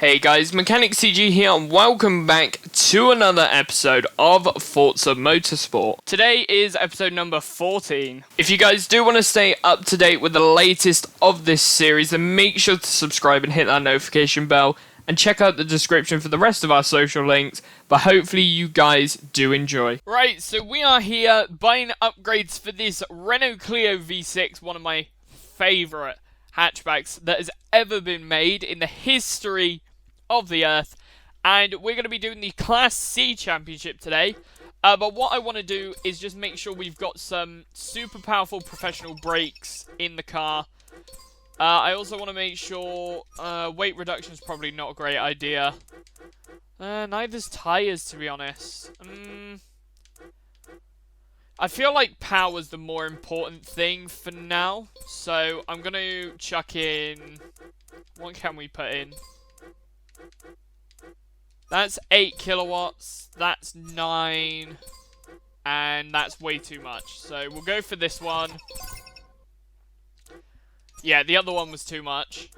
Hey guys, Mechanic CG here and welcome back to another episode of Forza Motorsport. Today is episode number 14. If you guys do want to stay up to date with the latest of this series, then make sure to subscribe and hit that notification bell and check out the description for the rest of our social links, but hopefully you guys do enjoy. Right, so we are here buying upgrades for this Renault Clio V6, one of my favourite hatchbacks that has ever been made in the history of the earth, and we're going to be doing the Class C Championship today, but what I want to do is just make sure we've got some super powerful professional brakes in the car. I also want to make sure weight reduction is probably not a great idea. Neither's tyres, to be honest. I feel like power's the more important thing for now, so I'm going to chuck in... What can we put in? That's 8 kilowatts, that's 9, and that's way too much. So we'll go for this one. Yeah, the other one was too much.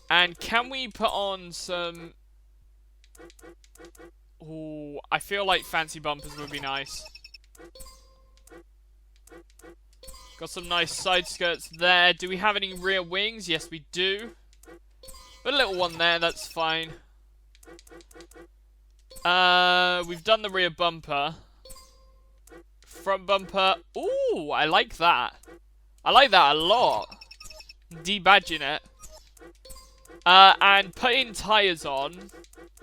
And can we put on some... Ooh, I feel like fancy bumpers would be nice. Got some nice side skirts there. Do we have any rear wings? Yes, we do. A little one there, that's fine. We've done the rear bumper. Front bumper. Ooh, I like that. I like that a lot. Debadging it. And putting tyres on.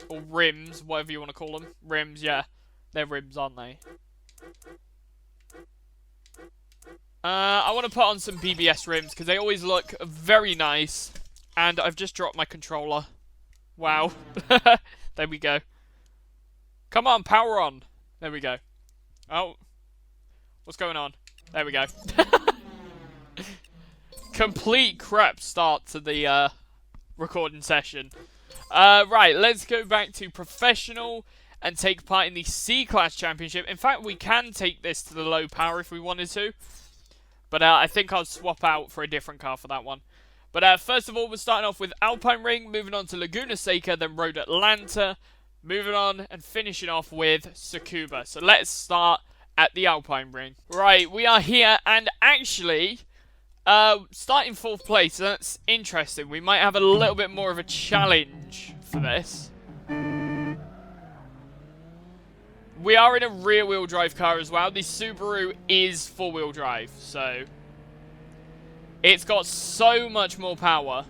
Or rims, whatever you want to call them. Rims, yeah. They're rims, aren't they? I want to put on some BBS rims because they always look very nice. And I've just dropped my controller. Wow. There we go. Come on, power on. There we go. Oh. What's going on? There we go. Complete crap start to the recording session. Right, let's go back to professional and take part in the C-Class Championship. In fact, we can take this to the low power if we wanted to. But I think I'll swap out for a different car for that one. But first of all, we're starting off with Alpine Ring, moving on to Laguna Seca, then Road Atlanta, moving on and finishing off with Tsukuba. So let's start at the Alpine Ring. Right, we are here, and actually, starting 4th place, so that's interesting. We might have a little bit more of a challenge for this. We are in a rear-wheel drive car as well. The Subaru is 4-wheel drive, so... It's got so much more power.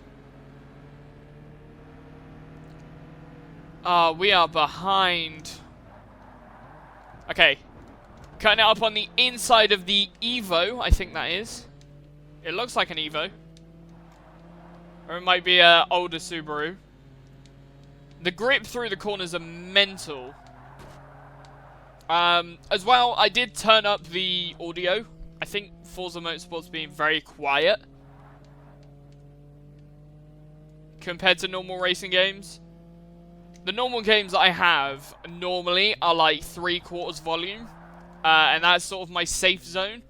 We are behind. Okay. Cutting it up on the inside of the Evo, I think that is. It looks like an Evo. Or it might be an older Subaru. The grip through the corners are mental. As well, I did turn up the audio. I think Forza Motorsport's being very quiet compared to normal racing games. The normal games that I have normally are like 3/4 volume, and that's sort of my safe zone,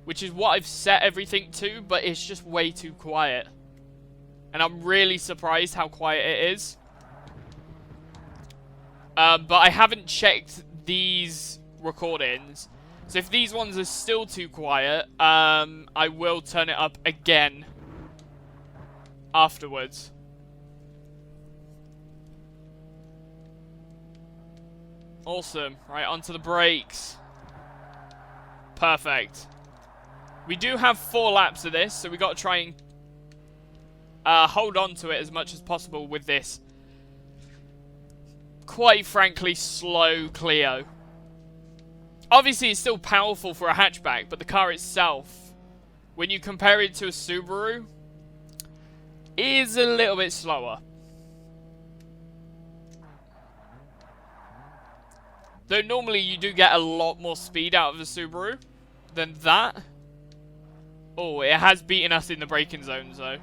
which is what I've set everything to, but it's just way too quiet. And I'm really surprised how quiet it is. But I haven't checked these recordings. So if these ones are still too quiet, I will turn it up again afterwards. Awesome. Right, onto the brakes. Perfect. We do have 4 laps of this, so we got to try and hold on to it as much as possible with this, quite frankly, slow Clio. Obviously, it's still powerful for a hatchback, but the car itself, when you compare it to a Subaru, is a little bit slower. Though normally you do get a lot more speed out of the Subaru than that. Oh, it has beaten us in the braking zones, though.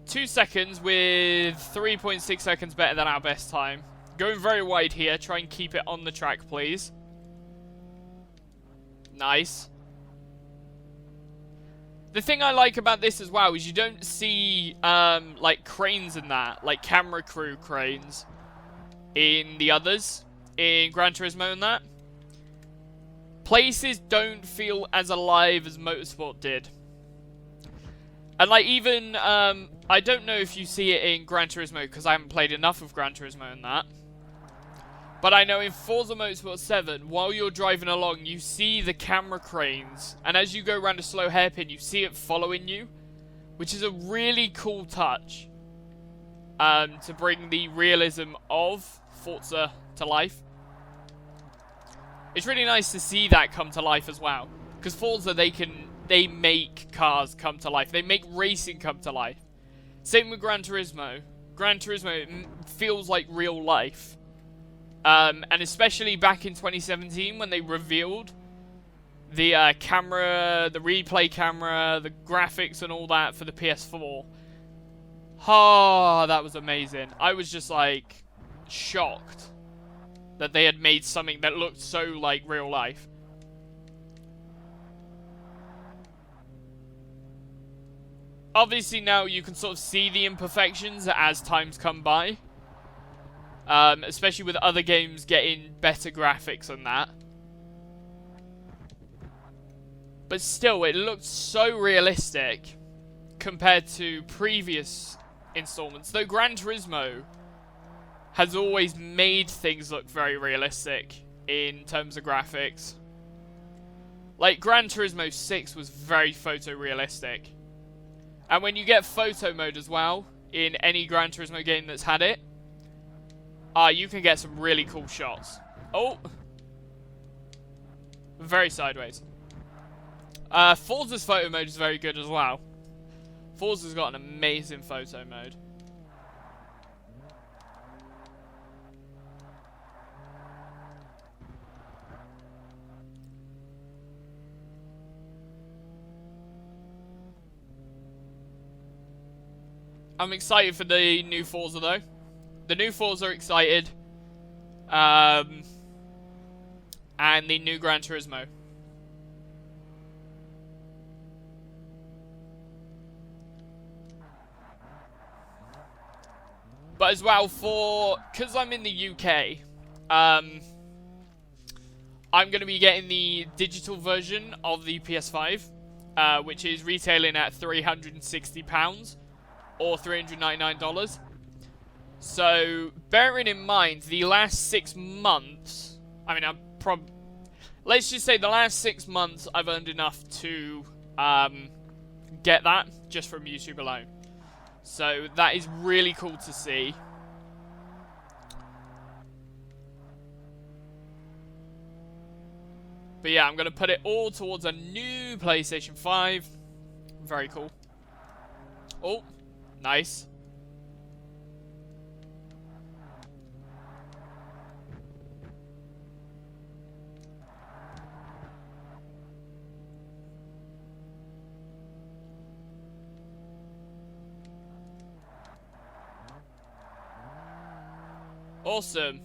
2 seconds with 3.6 seconds better than our best time. Going very wide here. Try and keep it on the track, please. Nice. The thing I like about this as well is you don't see, like, cranes and that, like camera crew cranes in the others, in Gran Turismo and that. Places don't feel as alive as Motorsport did. And, like, even, I don't know if you see it in Gran Turismo, because I haven't played enough of Gran Turismo and that. But I know in Forza Motorsport 7, while you're driving along, you see the camera cranes. And as you go around a slow hairpin, you see it following you. Which is a really cool touch. To bring the realism of Forza to life. It's really nice to see that come to life as well. Because Forza, they make cars come to life. They make racing come to life. Same with Gran Turismo. Gran Turismo feels like real life. And especially back in 2017 when they revealed the camera, the replay camera, the graphics and all that for the PS4. Oh, that was amazing. I was just like shocked that they had made something that looked so like real life. Obviously now you can sort of see the imperfections as times come by. Especially with other games getting better graphics on that. But still, it looked so realistic compared to previous installments. Though Gran Turismo has always made things look very realistic in terms of graphics. Like, Gran Turismo 6 was very photorealistic. And when you get photo mode as well, in any Gran Turismo game that's had it, you can get some really cool shots. Oh! Very sideways. Forza's photo mode is very good as well. Forza's got an amazing photo mode. I'm excited for the new Forza though. The new Forza are excited. And the new Gran Turismo. But as well, because I'm in the UK, I'm going to be getting the digital version of the PS5, which is retailing at £360 or $399. So, bearing in mind, the last 6 months, I mean, let's just say the last 6 months I've earned enough to get that just from YouTube alone. So, that is really cool to see. But yeah, I'm going to put it all towards a new PlayStation 5. Very cool. Oh, nice. Awesome.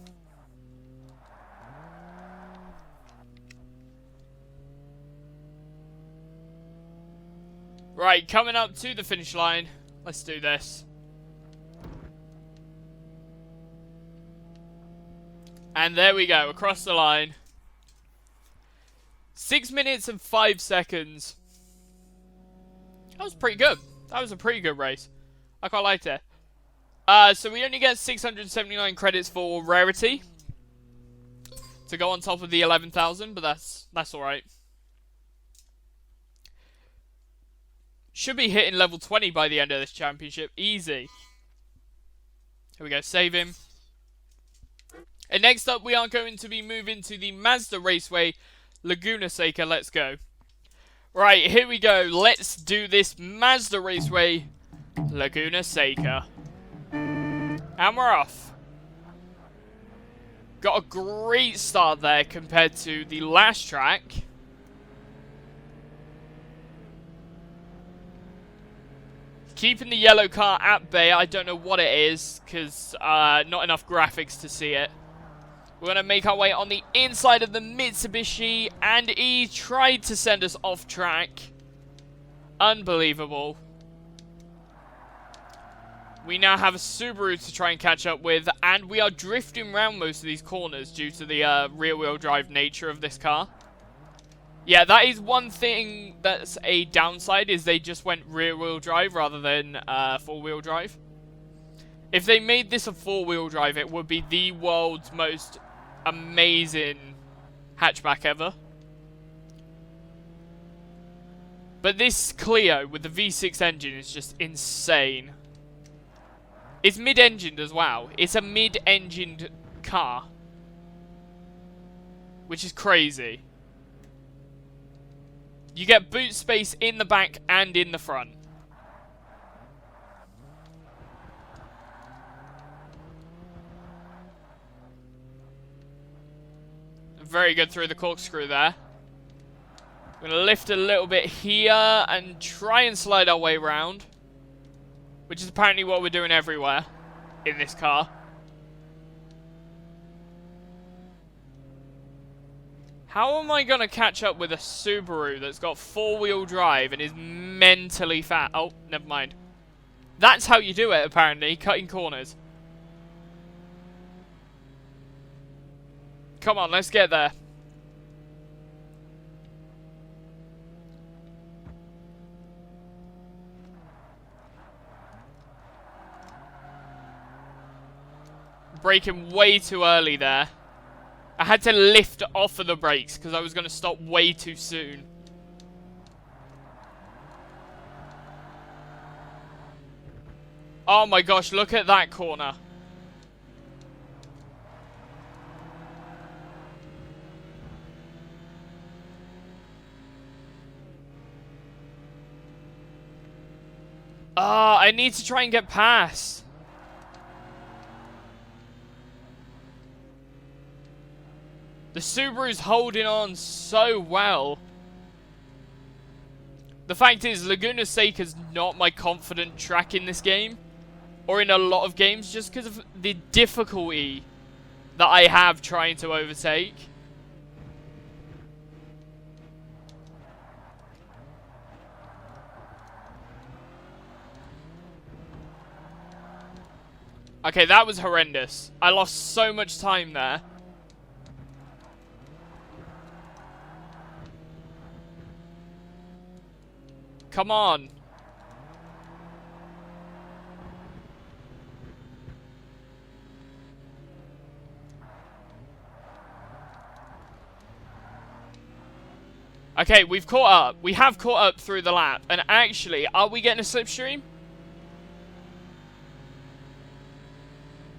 Right, coming up to the finish line. Let's do this. And there we go, across the line. 6 minutes and 5 seconds. That was pretty good. That was a pretty good race. I quite liked it. So we only get 679 credits for rarity to go on top of the 11,000, but that's alright. Should be hitting level 20 by the end of this championship. Easy. Here we go, save him. And next up, we are going to be moving to the Mazda Raceway, Laguna Seca. Let's go. Right, here we go. Let's do this Mazda Raceway, Laguna Seca. And we're off. Got a great start there compared to the last track. Keeping the yellow car at bay. I don't know what it is, because not enough graphics to see it. We're going to make our way on the inside of the Mitsubishi, and he tried to send us off track. Unbelievable. We now have a Subaru to try and catch up with, and we are drifting around most of these corners due to the rear-wheel drive nature of this car. Yeah, that is one thing that's a downside, is they just went rear-wheel drive rather than four-wheel drive. If they made this a four-wheel drive, it would be the world's most amazing hatchback ever. But this Clio with the V6 engine is just insane. It's mid-engined as well. It's a mid-engined car, which is crazy. You get boot space in the back and in the front. Very good through the corkscrew there. We're going to lift a little bit here and try and slide our way around, which is apparently what we're doing everywhere in this car. How am I going to catch up with a Subaru that's got four-wheel drive and is mentally fat? Oh, never mind. That's how you do it, apparently, cutting corners. Come on, let's get there. Braking way too early there. I had to lift off of the brakes because I was going to stop way too soon. Oh my gosh, look at that corner. Ah, I need to try and get past. The Subaru's holding on so well. The fact is, Laguna Seca's not my confident track in this game, or in a lot of games, just because of the difficulty that I have trying to overtake. Okay, that was horrendous. I lost so much time there. Come on. Okay, we've caught up. We have caught up through the lap. And actually, are we getting a slipstream?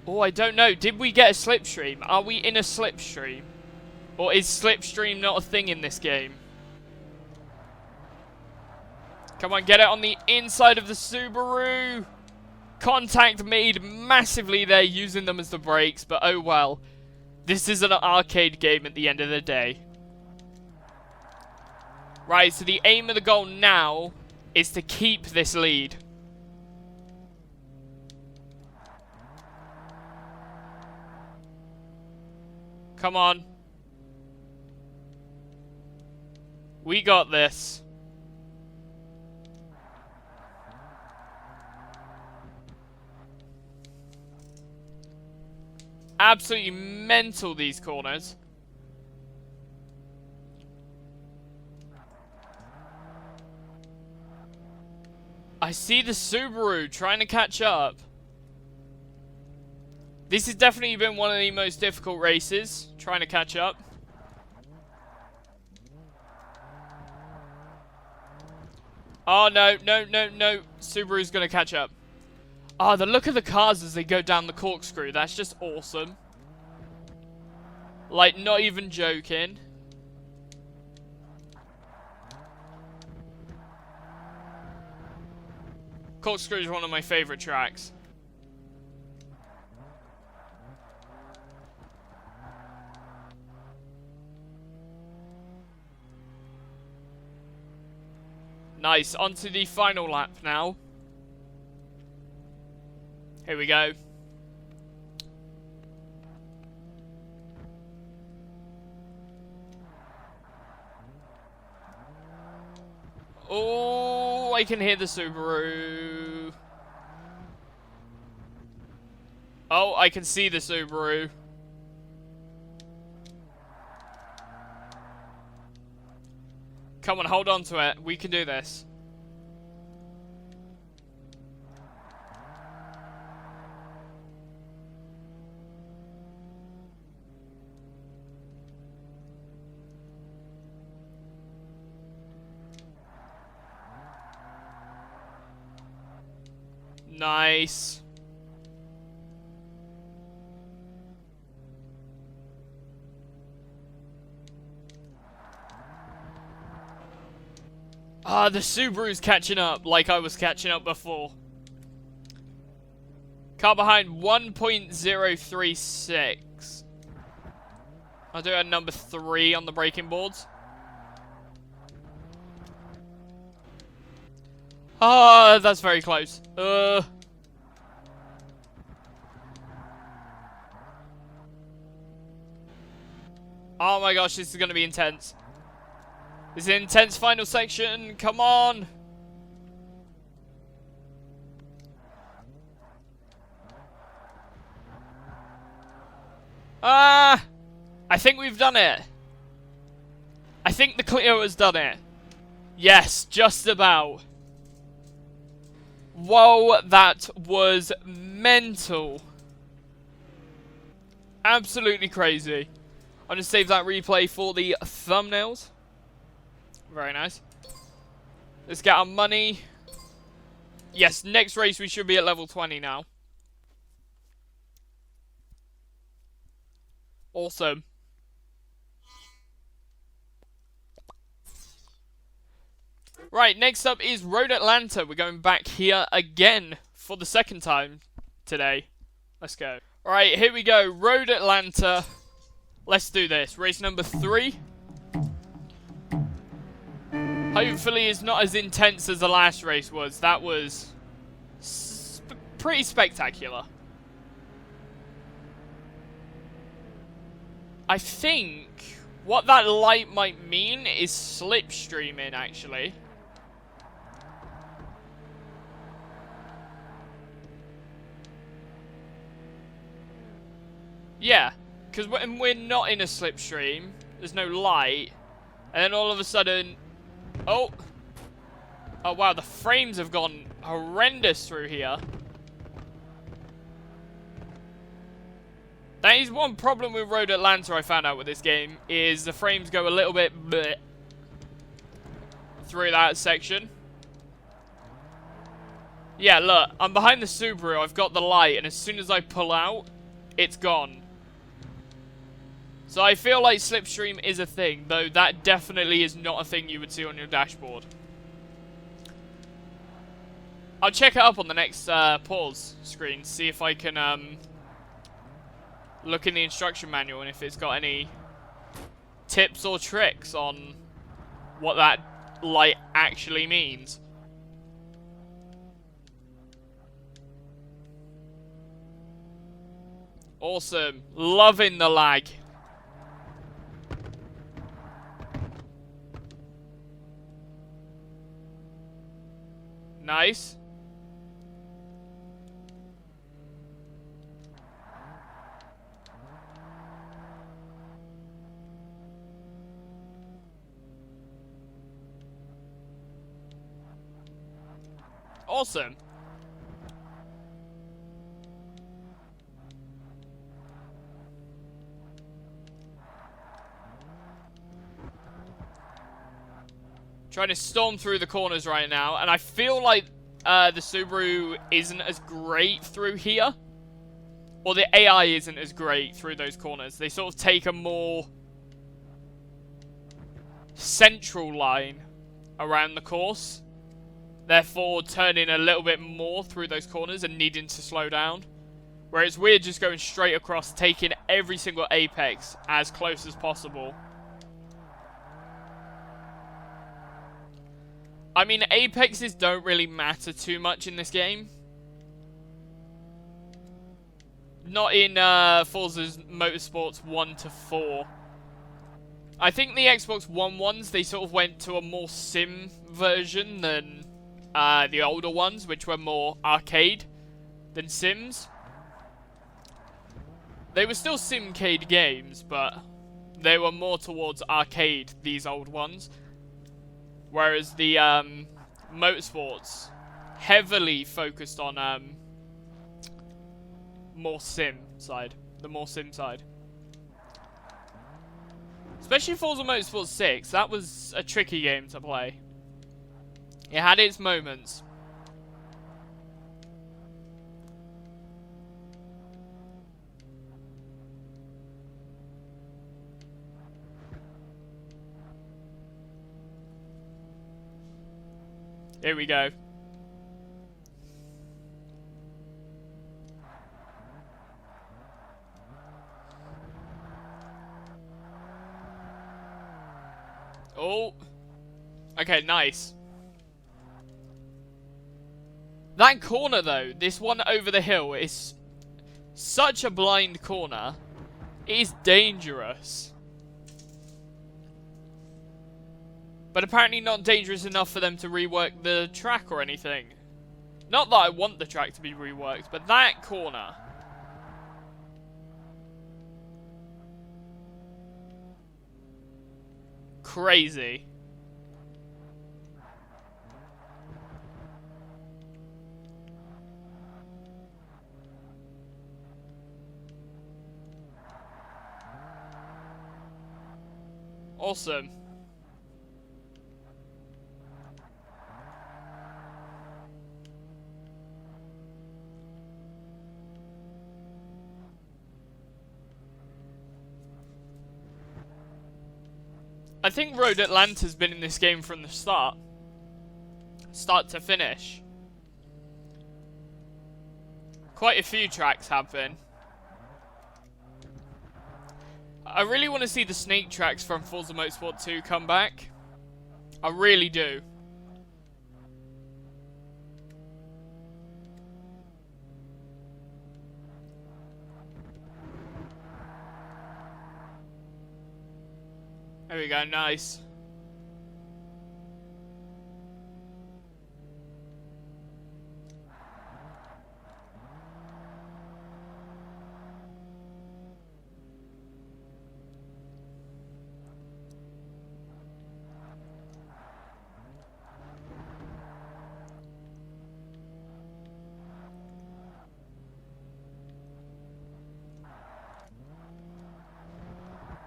Oh, I don't know. Did we get a slipstream? Are we in a slipstream? Or is slipstream not a thing in this game? Come on, get it on the inside of the Subaru. Contact made massively there using them as the brakes, but oh well. This is an arcade game at the end of the day. Right, so the aim of the goal now is to keep this lead. Come on. We got this. Absolutely mental, these corners. I see the Subaru trying to catch up. This has definitely been one of the most difficult races, trying to catch up. Oh, no, no, no, no. Subaru's going to catch up. Ah, the look of the cars as they go down the corkscrew, that's just awesome. Like, not even joking. Corkscrew is one of my favorite tracks. Nice, onto the final lap now. Here we go. Oh, I I can hear the Subaru. Oh, I can see the Subaru. Come on, hold on to it. We can do this. Nice. Ah, the Subaru's catching up like I was catching up before. Car behind 1.036. I'll do a number 3 on the braking boards. Ah, that's very close. Oh my gosh, this is going to be intense. This is an intense final section. Come on. I think we've done it. I think the Clio has done it. Yes, just about. Whoa, that was mental. Absolutely crazy. I'm going to save that replay for the thumbnails. Very nice. Let's get our money. Yes, next race we should be at level 20 now. Awesome. Right, next up is Road Atlanta. We're going back here again for the second time today. Let's go. Alright, here we go. Road Atlanta. Let's do this. Race number 3. Hopefully it's not as intense as the last race was. That was pretty spectacular. I think what that light might mean is slipstreaming, actually. Yeah, because when we're not in a slipstream, there's no light, and then all of a sudden... Oh! Oh wow, the frames have gone horrendous through here. That is one problem with Road Atlanta I found out with this game, is the frames go a little bit bleh through that section. Yeah, look, I'm behind the Subaru, I've got the light, and as soon as I pull out, it's gone. So I feel like slipstream is a thing, though that definitely is not a thing you would see on your dashboard. I'll check it up on the next pause screen, see if I can look in the instruction manual and if it's got any tips or tricks on what that light actually means. Awesome. Loving the lag. Nice. Awesome. Trying to storm through the corners right now, and I feel like the Subaru isn't as great through here. Or the AI isn't as great through those corners. They sort of take a more central line around the course. Therefore, turning a little bit more through those corners and needing to slow down. Whereas we're just going straight across, taking every single apex as close as possible. I mean, apexes don't really matter too much in this game. Not in Forza Motorsports 1 to 4. I think the Xbox One ones, they sort of went to a more sim version than the older ones, which were more arcade than Sims. They were still Simcade games, but they were more towards arcade, these old ones. Whereas the Motorsports heavily focused on more sim side. The more sim side. Especially Forza Motorsport 6, that was a tricky game to play. It had its moments. Here we go. Oh. Okay, nice. That corner, though, this one over the hill, is such a blind corner. It is dangerous. But apparently not dangerous enough for them to rework the track or anything. Not that I want the track to be reworked, but that corner. Crazy. Awesome. I think Road Atlanta's been in this game from the start. Start to finish. Quite a few tracks have been. I really want to see the snake tracks from Forza Motorsport 2 come back. I really do. There we go, nice.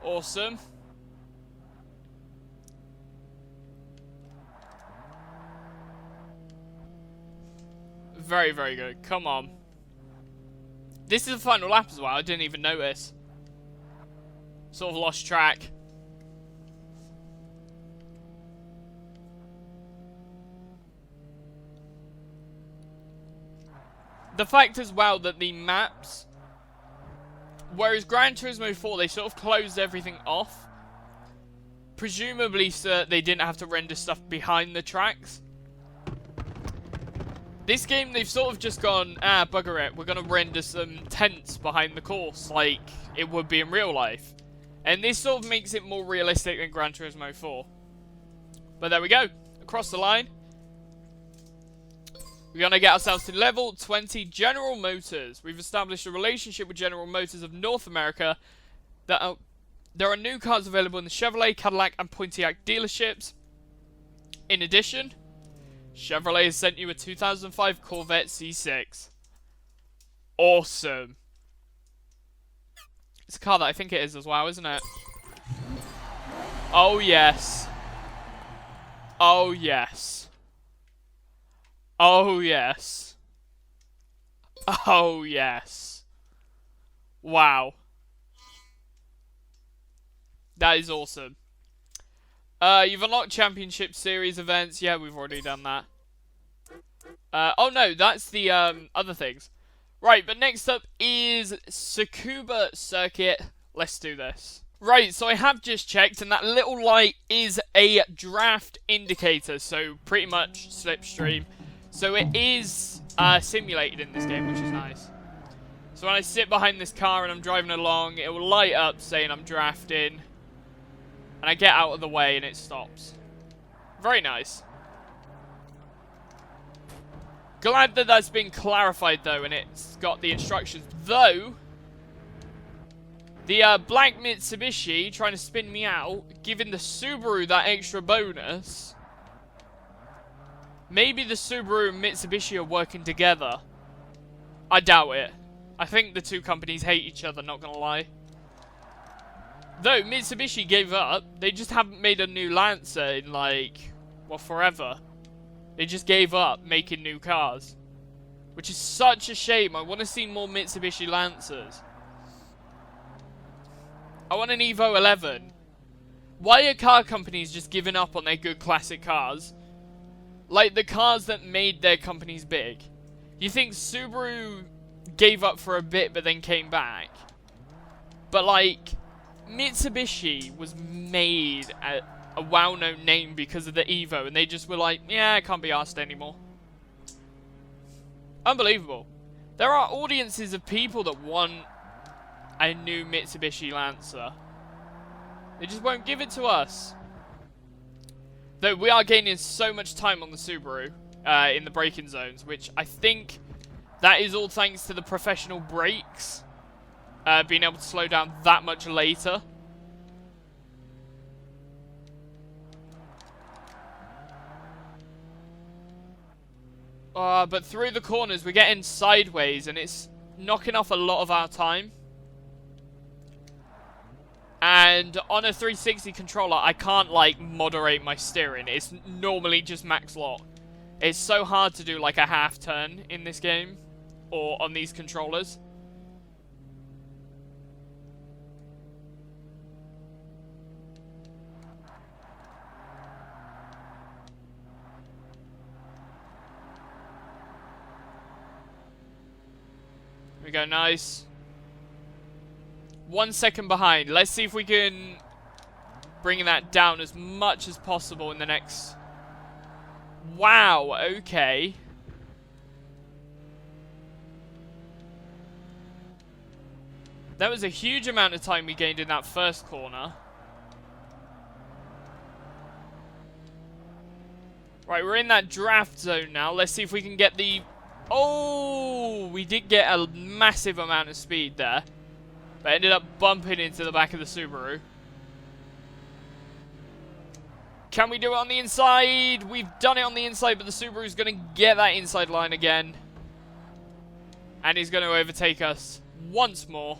Awesome. Very, very good. Come on. This is the final lap as well. I didn't even notice. Sort of lost track. The fact as well that the maps, whereas Gran Turismo 4, they sort of closed everything off. Presumably so that they didn't have to render stuff behind the tracks. This game, they've sort of just gone, bugger it, we're going to render some tents behind the course, like it would be in real life. And this sort of makes it more realistic than Gran Turismo 4. But there we go, across the line. We're going to get ourselves to level 20, General Motors. We've established a relationship with General Motors of North America. There are new cars available in the Chevrolet, Cadillac, and Pontiac dealerships. In addition, Chevrolet has sent you a 2005 Corvette C6. Awesome. It's a car that I think it is as well, isn't it? Oh, yes. Oh, yes. Oh, yes. Oh, yes. Wow. That is awesome. You've unlocked Championship Series events. Yeah, we've already done that. Oh no, that's the other things. Right, but next up is Tsukuba Circuit. Let's do this. Right, so I have just checked, and that little light is a draft indicator, so pretty much slipstream. So it is simulated in this game, which is nice. So when I sit behind this car and I'm driving along, it will light up saying I'm drafting. And I get out of the way and it stops. Very nice. Glad that that's been clarified though, and it's got the instructions. Though, the black Mitsubishi trying to spin me out, giving the Subaru that extra bonus. Maybe the Subaru and Mitsubishi are working together. I doubt it. I think the two companies hate each other, not gonna lie. Though, Mitsubishi gave up. They just haven't made a new Lancer in, like, well, forever. They just gave up making new cars. Which is such a shame. I want to see more Mitsubishi Lancers. I want an Evo 11. Why are car companies just giving up on their good classic cars? Like the cars that made their companies big. You think Subaru gave up for a bit but then came back? But like, Mitsubishi was made a well-known name because of the Evo, and they just were like, yeah, I can't be asked anymore. Unbelievable. There are audiences of people that want a new Mitsubishi Lancer. They just won't give it to us. Though we are gaining so much time on the Subaru in the braking zones, which I think that is all thanks to the professional brakes being able to slow down that much later. But through the corners we're getting sideways and it's knocking off a lot of our time. And on a 360 controller, I can't, like, moderate my steering. It's normally just max lock. It's so hard to do, like, a half turn in this game. Or on these controllers. Here we go, nice. 1 second behind. Let's see if we can bring that down as much as possible in the next... Wow, okay. That was a huge amount of time we gained in that first corner. Right, we're in that draft zone now. Let's see if we can get the... Oh, we did get a massive amount of speed there. But ended up bumping into the back of the Subaru. Can we do it on the inside? We've done it on the inside, but the Subaru's going to get that inside line again. And he's going to overtake us once more.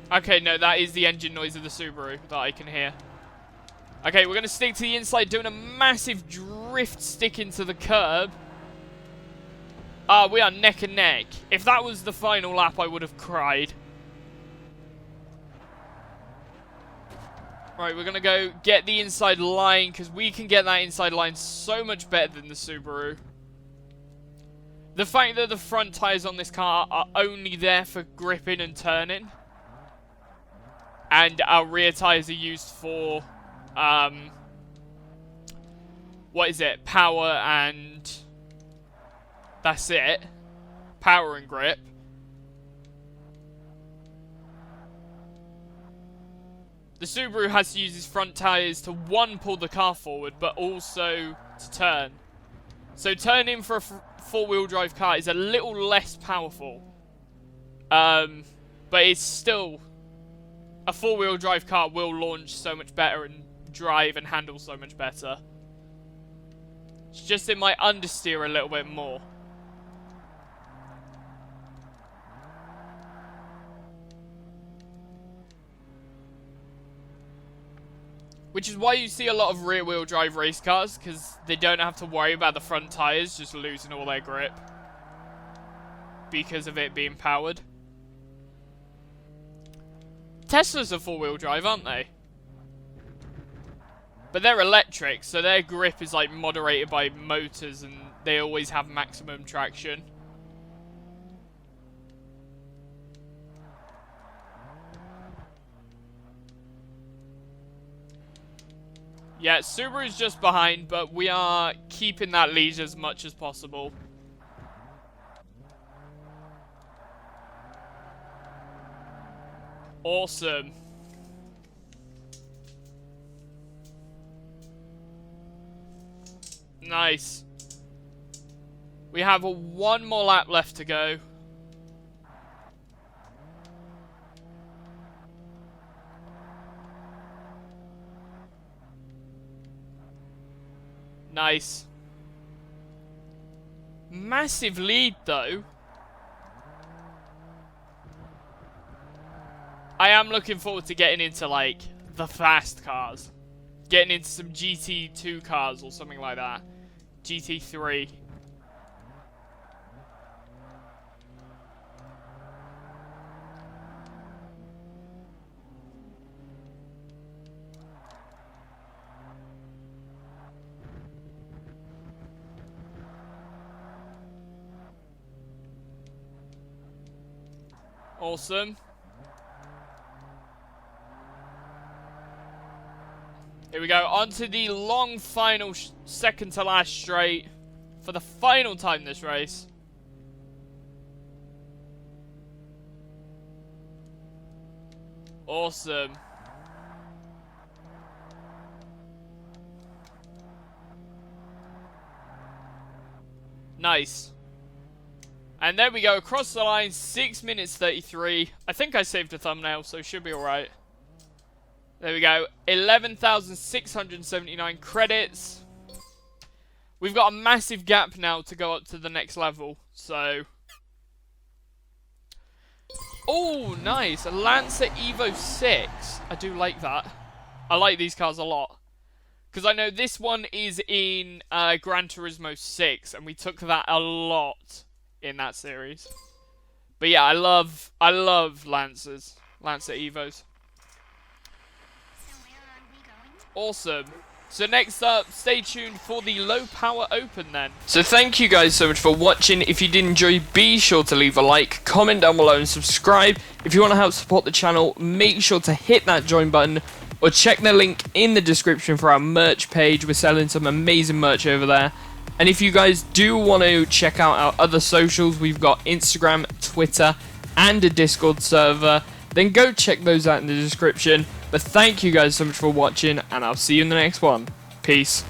Okay, no, that is the engine noise of the Subaru that I can hear. Okay, we're going to stick to the inside, doing a massive drift stick into the curb. We are neck and neck. If that was the final lap, I would have cried. Right, we're going to go get the inside line, because we can get that inside line so much better than the Subaru. The fact that the front tyres on this car are only there for gripping and turning, and our rear tyres are used for, what is it, power and... That's it. Power and grip. The Subaru has to use his front tyres to, one, pull the car forward, but also to turn. So turning for a four-wheel drive car is a little less powerful. But it's still... A four-wheel drive car will launch so much better and drive and handle so much better. It's just it might understeer a little bit more. Which is why you see a lot of rear-wheel drive race cars, because they don't have to worry about the front tyres just losing all their grip because of it being powered. Teslas are four-wheel drive, aren't they? But they're electric, so their grip is like moderated by motors and they always have maximum traction. Yeah, Subaru's just behind, but we are keeping that lead as much as possible. Awesome. Nice. We have one more lap left to go. Nice. Massive lead, though. I am looking forward to getting into, like, the fast cars. Getting into some GT2 cars or something like that. GT3. Awesome. Here we go, on to the long final second to last straight for the final time this race. Awesome. Nice. And there we go, across the line, 6 minutes 33. I think I saved a thumbnail, so it should be alright. There we go, 11,679 credits. We've got a massive gap now to go up to the next level, so... Oh, nice, a Lancer Evo 6. I do like that. I like these cars a lot. Because I know this one is in Gran Turismo 6, and we took that a lot in that series. But yeah, I love Lancers. Lancer Evos. Awesome. So next up, stay tuned for the low power open then. So thank you guys so much for watching. If you did enjoy, be sure to leave a like, comment down below and subscribe. If you want to help support the channel, make sure to hit that join button or check the link in the description for our merch page. We're selling some amazing merch over there. And if you guys do want to check out our other socials, we've got Instagram, Twitter, and a Discord server. Then go check those out in the description. But thank you guys so much for watching, and I'll see you in the next one. Peace.